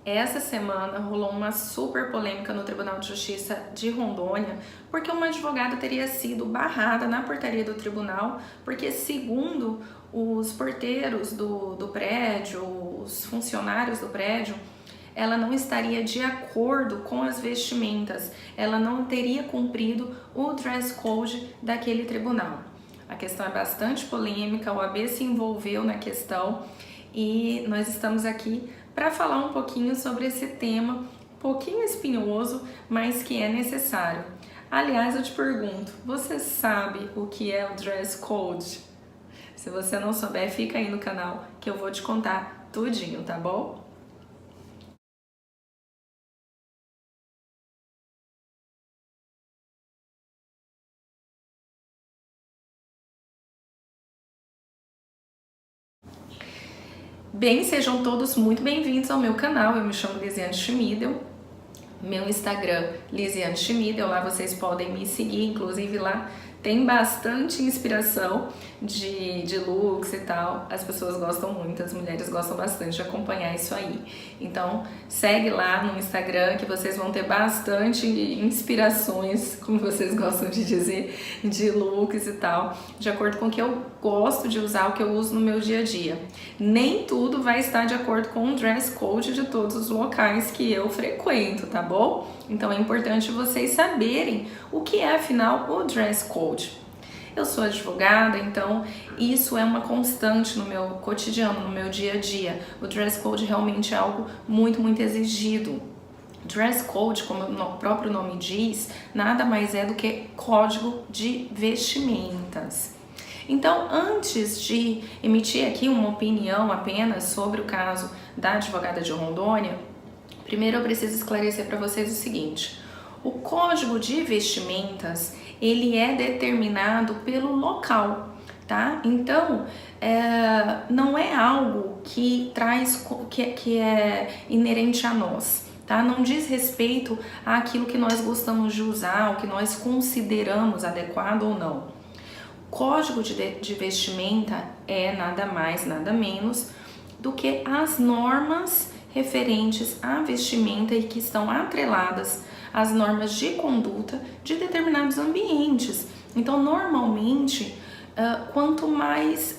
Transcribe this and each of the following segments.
Essa semana rolou uma super polêmica no Tribunal de Justiça de Rondônia, porque uma advogada teria sido barrada na portaria do tribunal, porque segundo os porteiros do prédio, os funcionários do prédio, ela não estaria de acordo com as vestimentas, ela não teria cumprido o dress code daquele tribunal. A questão é bastante polêmica, o AB se envolveu na questão e nós estamos aqui para falar um pouquinho sobre esse tema, um pouquinho espinhoso, mas que é necessário. Aliás, eu te pergunto, você sabe o que é o dress code? Se você não souber, fica aí no canal que eu vou te contar tudinho, tá bom? Bem, sejam todos muito bem-vindos ao meu canal. Eu me chamo Lisiane Schmidel. Meu Instagram, Lisiane Schmidel, lá vocês podem me seguir, inclusive lá tem bastante inspiração de looks e tal. As pessoas gostam muito, as mulheres gostam bastante de acompanhar isso aí. Então segue lá no Instagram que vocês vão ter bastante inspirações, como vocês gostam de dizer, de looks e tal, de acordo com o que eu gosto de usar, o que eu uso no meu dia a dia. Nem tudo vai estar de acordo com o dress code de todos os locais que eu frequento, tá bom? Então é importante vocês saberem o que é, afinal, o dress code. Eu sou advogada, então isso é uma constante no meu cotidiano, no meu dia a dia. O dress code realmente é algo muito exigido. Dress code, como o próprio nome diz, nada mais é do que código de vestimentas. Então, antes de emitir aqui uma opinião apenas sobre o caso da advogada de Rondônia, primeiro eu preciso esclarecer para vocês o seguinte: o código de vestimentas, ele é determinado pelo local, tá? Então, não é algo que traz, que é inerente a nós, tá? Não diz respeito àquilo que nós gostamos de usar, o que nós consideramos adequado ou não. Código de vestimenta é nada mais, nada menos do que as normas referentes à vestimenta e que estão atreladas às normas de conduta de determinados ambientes. Então, normalmente, quanto mais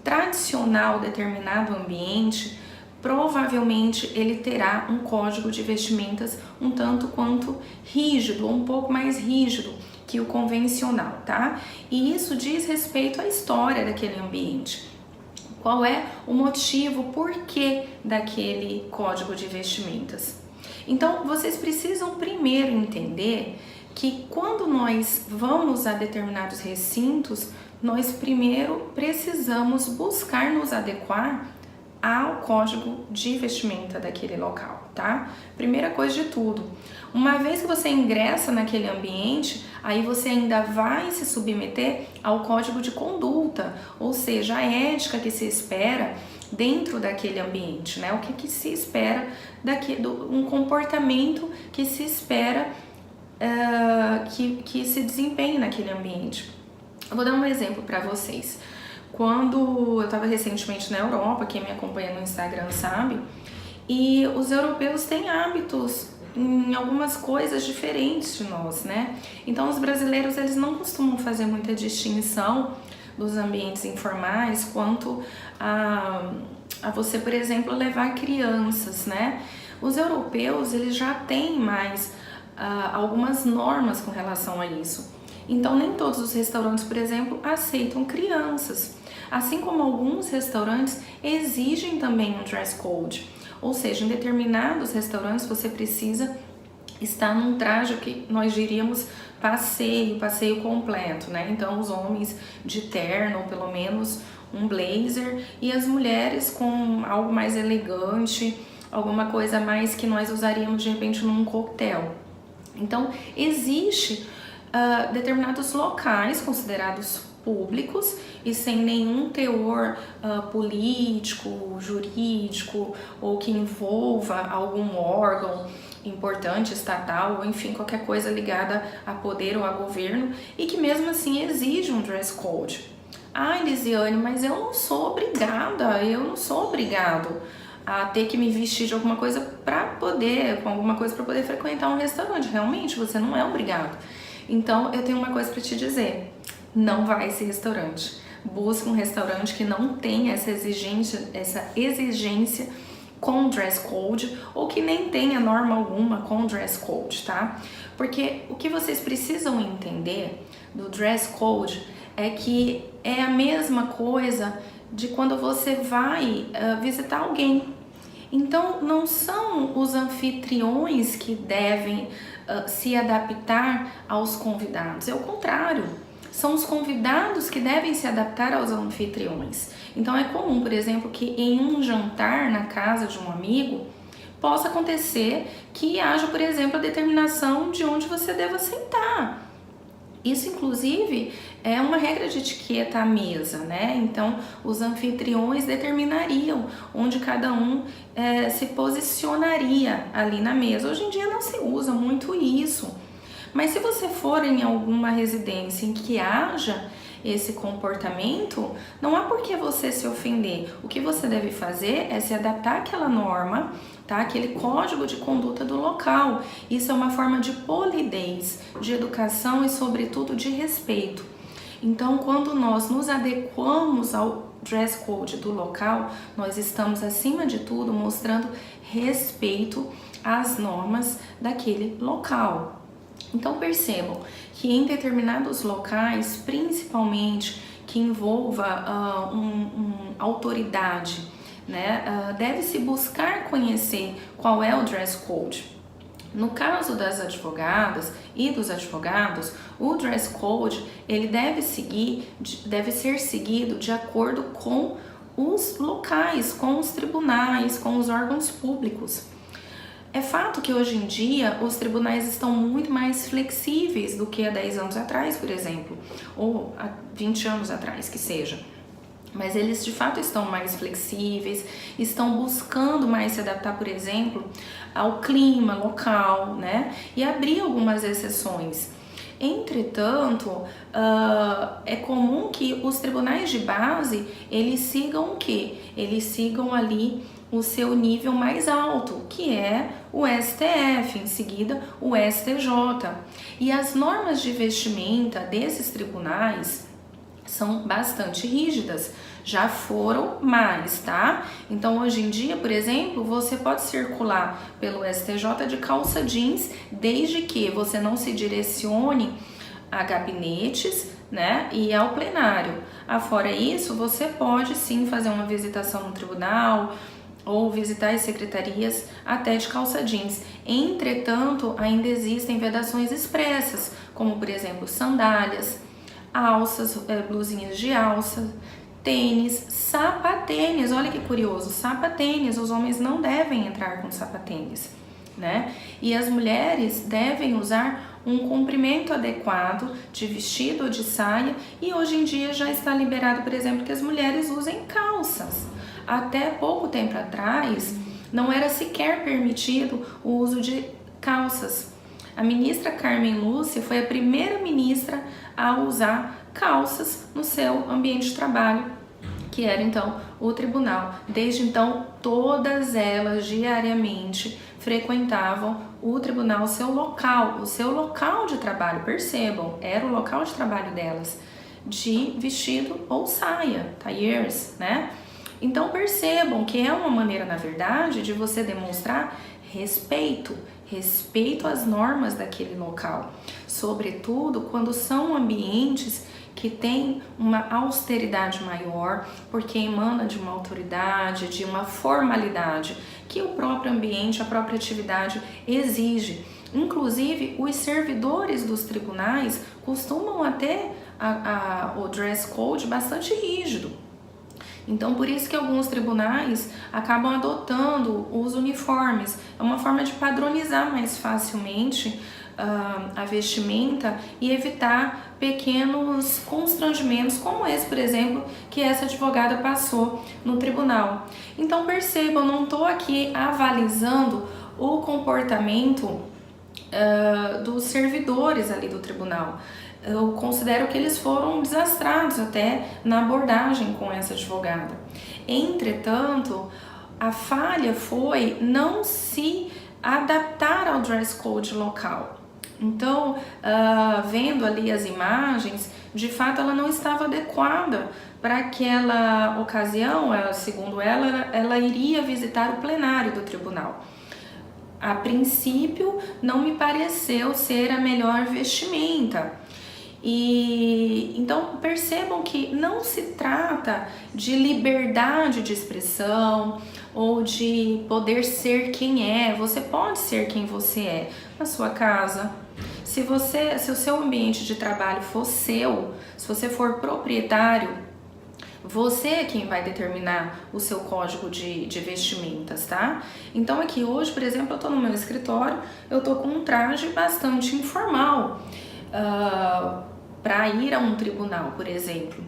tradicional determinado ambiente, provavelmente ele terá um código de vestimentas um tanto quanto rígido, ou um pouco mais rígido que o convencional, tá? E isso diz respeito à história daquele ambiente. Qual é o motivo, porquê daquele código de vestimentas? Então, vocês precisam primeiro entender que quando nós vamos a determinados recintos, nós primeiro precisamos buscar nos adequar ao código de vestimenta daquele local, tá? Primeira coisa de tudo, uma vez que você ingressa naquele ambiente, aí você ainda vai se submeter ao código de conduta, ou seja, a ética que se espera dentro daquele ambiente, né? O que se espera um comportamento que se espera que se desempenhe naquele ambiente. Eu vou dar um exemplo para vocês. Quando eu estava recentemente na Europa, quem me acompanha no Instagram sabe, e os europeus têm hábitos em algumas coisas diferentes de nós, né? Então os brasileiros, eles não costumam fazer muita distinção dos ambientes informais quanto a você, por exemplo, levar crianças, né? Os europeus, eles já têm mais algumas normas com relação a isso. Então nem todos os restaurantes, por exemplo, aceitam crianças. Assim como alguns restaurantes exigem também um dress code. Ou seja, em determinados restaurantes você precisa estar num traje que nós diríamos passeio completo, né? Então os homens de terno, ou pelo menos um blazer, e as mulheres com algo mais elegante, alguma coisa mais que nós usaríamos de repente num coquetel. Então existe determinados locais considerados públicos e sem nenhum teor político, jurídico ou que envolva algum órgão importante, estatal, ou enfim, qualquer coisa ligada a poder ou a governo, e que mesmo assim exige um dress code. Ai, Lisiane, mas eu não sou obrigado a ter que me vestir de alguma coisa com alguma coisa para poder frequentar um restaurante. Realmente, você não é obrigado. Então, eu tenho uma coisa para te dizer: não vai a esse restaurante. Busque um restaurante que não tenha essa exigência com dress code, ou que nem tenha norma alguma com dress code, tá? Porque o que vocês precisam entender do dress code é que é a mesma coisa de quando você vai visitar alguém. Então, não são os anfitriões que devem se adaptar aos convidados, é o contrário. São os convidados que devem se adaptar aos anfitriões. Então é comum, por exemplo, que em um jantar na casa de um amigo possa acontecer que haja, por exemplo, a determinação de onde você deva sentar. Isso, inclusive, é uma regra de etiqueta à mesa, né? Então, os anfitriões determinariam onde cada um se posicionaria ali na mesa. Hoje em dia não se usa muito isso. Mas se você for em alguma residência em que haja esse comportamento, não há por que você se ofender. O que você deve fazer é se adaptar àquela norma, tá? Aquele código de conduta do local. Isso é uma forma de polidez, de educação e, sobretudo, de respeito. Então, quando nós nos adequamos ao dress code do local, nós estamos, acima de tudo, mostrando respeito às normas daquele local. Então percebam que em determinados locais, principalmente que envolva autoridade, né, deve-se buscar conhecer qual é o dress code. No caso das advogadas e dos advogados, o dress code ele deve ser seguido de acordo com os locais, com os tribunais, com os órgãos públicos. É fato que hoje em dia os tribunais estão muito mais flexíveis do que há 10 anos atrás, por exemplo, ou há 20 anos atrás, que seja. Mas eles de fato estão mais flexíveis, estão buscando mais se adaptar, por exemplo, ao clima local, né? E abrir algumas exceções. Entretanto, é comum que os tribunais de base, eles sigam o quê? Eles sigam ali o seu nível mais alto, que é o STF, em seguida o STJ. E as normas de vestimenta desses tribunais são bastante rígidas, já foram mais, tá? Então hoje em dia, por exemplo, você pode circular pelo STJ de calça jeans, desde que você não se direcione a gabinetes, né, e ao plenário. Afora isso, você pode sim fazer uma visitação no tribunal ou visitar as secretarias até de calça jeans. Entretanto, ainda existem vedações expressas, como por exemplo sandálias, alças, blusinhas de alça, tênis, sapatênis. Olha que curioso, sapatênis, os homens não devem entrar com sapatênis, né? E as mulheres devem usar um comprimento adequado de vestido ou de saia, e hoje em dia já está liberado, por exemplo, que as mulheres usem calças. Até pouco tempo atrás, não era sequer permitido o uso de calças. A ministra Carmen Lúcia foi a primeira ministra a usar calças no seu ambiente de trabalho, que era então o tribunal. Desde então, todas elas diariamente frequentavam o tribunal, o seu local de trabalho. Percebam, era o local de trabalho delas, de vestido ou saia, tailleurs, né? Então percebam que é uma maneira, na verdade, de você demonstrar respeito às normas daquele local, sobretudo quando são ambientes que têm uma austeridade maior, porque emana de uma autoridade, de uma formalidade que o próprio ambiente, a própria atividade exige. Inclusive, os servidores dos tribunais costumam ter o dress code bastante rígido. Então, por isso que alguns tribunais acabam adotando os uniformes. É uma forma de padronizar mais facilmente a vestimenta e evitar pequenos constrangimentos, como esse, por exemplo, que essa advogada passou no tribunal. Então, percebam, não estou aqui avalizando o comportamento dos servidores ali do tribunal. Eu considero que eles foram desastrados até na abordagem com essa advogada. Entretanto, A falha foi não se adaptar ao dress code local. Então, vendo ali as imagens, de fato ela não estava adequada para aquela ocasião. Segundo ela iria visitar o plenário do tribunal. A princípio, não me pareceu ser a melhor vestimenta. E então percebam que não se trata de liberdade de expressão ou de poder ser quem é. Você pode ser quem você é na sua casa. Se o seu ambiente de trabalho for seu, se você for proprietário, você é quem vai determinar o seu código de vestimentas, tá? Então aqui hoje, por exemplo, eu tô no meu escritório, eu tô com um traje bastante informal para ir a um tribunal, por exemplo.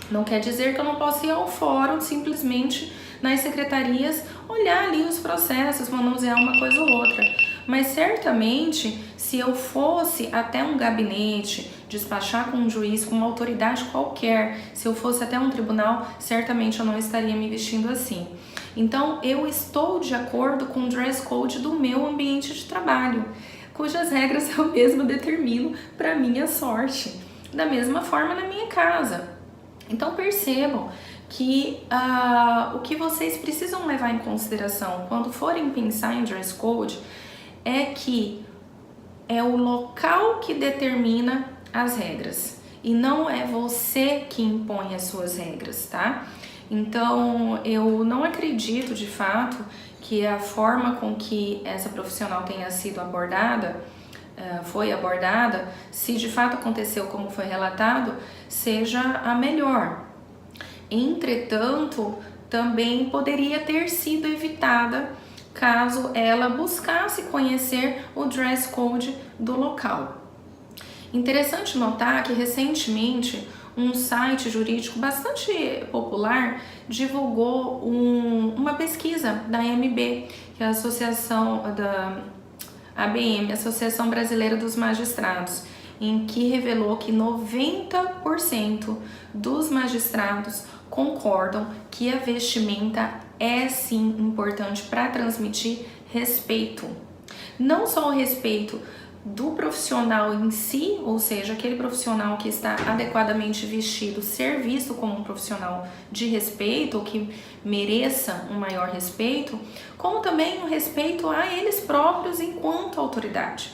Não quer dizer que eu não possa ir ao fórum, simplesmente nas secretarias, olhar ali os processos, manusear uma coisa ou outra. Mas certamente, se eu fosse até um gabinete, despachar com um juiz, com uma autoridade qualquer, se eu fosse até um tribunal, certamente eu não estaria me vestindo assim. Então, eu estou de acordo com o dress code do meu ambiente de trabalho, cujas regras eu mesma determino para minha sorte. Da mesma forma na minha casa. Então, percebam que o que vocês precisam levar em consideração quando forem pensar em dress code é que é o local que determina as regras e não é você que impõe as suas regras, tá? Então, eu não acredito de fato que a forma com que essa profissional tenha sido abordada, foi abordada, se de fato aconteceu como foi relatado, seja a melhor. Entretanto, também poderia ter sido evitada caso ela buscasse conhecer o dress code do local. Interessante notar que recentemente um site jurídico bastante popular divulgou uma pesquisa da AMB, que é a Associação da ABM, Associação Brasileira dos Magistrados, em que revelou que 90% dos magistrados concordam que a vestimenta é sim importante para transmitir respeito. Não só o respeito do profissional em si, ou seja, aquele profissional que está adequadamente vestido ser visto como um profissional de respeito, ou que mereça um maior respeito, como também um respeito a eles próprios enquanto autoridade.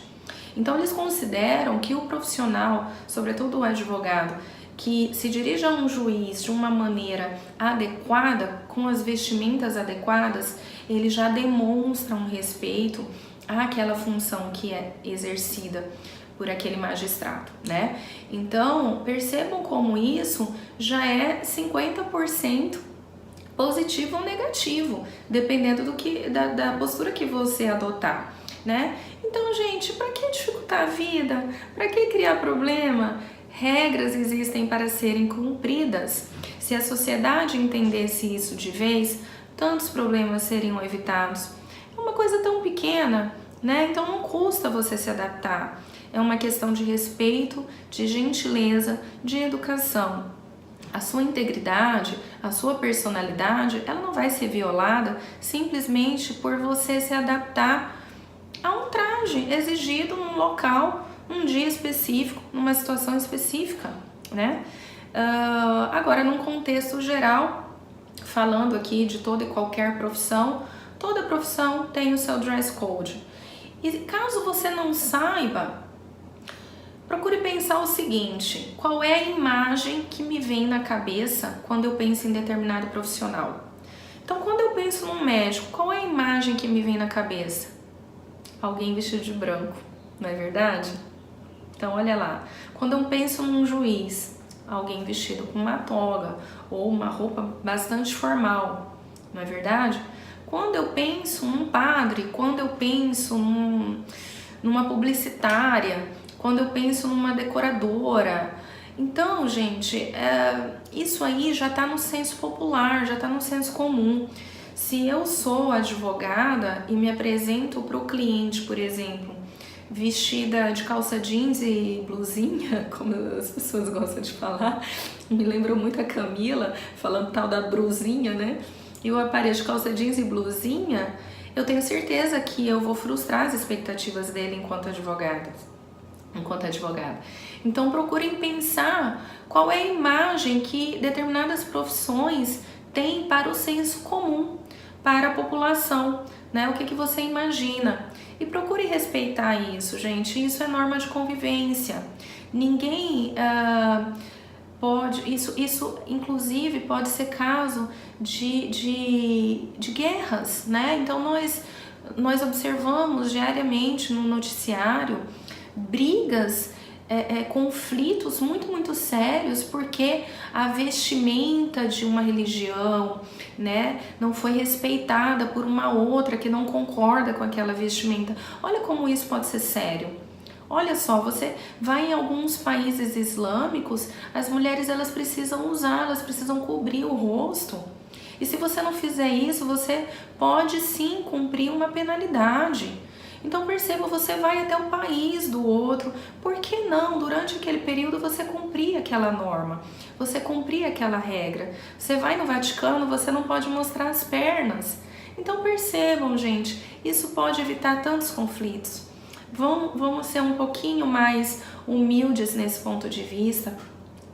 Então eles consideram que o profissional, sobretudo o advogado, que se dirige a um juiz de uma maneira adequada, com as vestimentas adequadas, ele já demonstra um respeito àquela função que é exercida por aquele magistrado, né? Então, percebam como isso já é 50% positivo ou negativo, dependendo da postura que você adotar, né? Então, gente, para que dificultar a vida? Para que criar problema? Regras existem para serem cumpridas. Se a sociedade entendesse isso de vez, tantos problemas seriam evitados. É uma coisa tão pequena, né? Então não custa você se adaptar. É uma questão de respeito, de gentileza, de educação. A sua integridade, a sua personalidade, ela não vai ser violada simplesmente por você se adaptar a um traje exigido num local, num dia específico, numa situação específica, né? Agora, num contexto geral, falando aqui de toda e qualquer profissão, toda profissão tem o seu dress code. E caso você não saiba, procure pensar o seguinte: qual é a imagem que me vem na cabeça quando eu penso em determinado profissional? Então, quando eu penso num médico, qual é a imagem que me vem na cabeça? Alguém vestido de branco, não é verdade? Então, olha lá. Quando eu penso num juiz, alguém vestido com uma toga ou uma roupa bastante formal, não é verdade? Quando eu penso num padre, quando eu penso numa publicitária, quando eu penso numa decoradora. Então, gente, isso aí já está no senso popular, já está no senso comum. Se eu sou advogada e me apresento para o cliente, por exemplo, vestida de calça jeans e blusinha, como as pessoas gostam de falar, me lembrou muito a Camila falando tal da brusinha, né? e o aparelho de calça jeans e blusinha, eu tenho certeza que eu vou frustrar as expectativas dele enquanto advogada. Então procurem pensar qual é a imagem que determinadas profissões têm para o senso comum, para a população, né? O que você imagina? E procure respeitar isso, gente. Isso é norma de convivência. Ninguém pode... Isso inclusive pode ser caso de guerras, né? Então nós observamos diariamente no noticiário brigas, conflitos muito sérios porque a vestimenta de uma religião, né, não foi respeitada por uma outra que não concorda com aquela vestimenta. Olha como isso pode ser sério. Olha só, você vai em alguns países islâmicos, as mulheres elas precisam cobrir o rosto. E se você não fizer isso, você pode sim cumprir uma penalidade. Então perceba, você vai até o país do outro, por que não, durante aquele período, você cumprir aquela norma, você cumprir aquela regra? Você vai no Vaticano, você não pode mostrar as pernas. Então percebam, gente, isso pode evitar tantos conflitos. Vamos ser um pouquinho mais humildes nesse ponto de vista.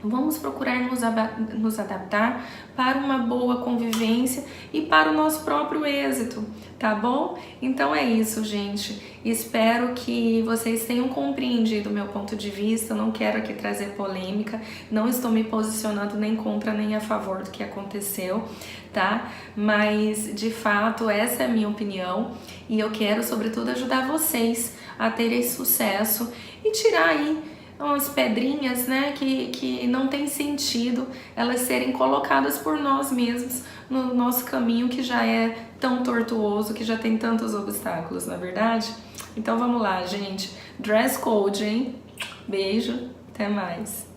Vamos procurar nos adaptar para uma boa convivência e para o nosso próprio êxito, tá bom? Então é isso, gente. Espero que vocês tenham compreendido o meu ponto de vista. Eu não quero aqui trazer polêmica, não estou me posicionando nem contra nem a favor do que aconteceu, tá? Mas, de fato, essa é a minha opinião e eu quero, sobretudo, ajudar vocês a terem sucesso e tirar aí umas pedrinhas, né, que não tem sentido elas serem colocadas por nós mesmos no nosso caminho que já é tão tortuoso, que já tem tantos obstáculos, não é verdade? Então vamos lá, gente. Dress code, hein? Beijo, até mais.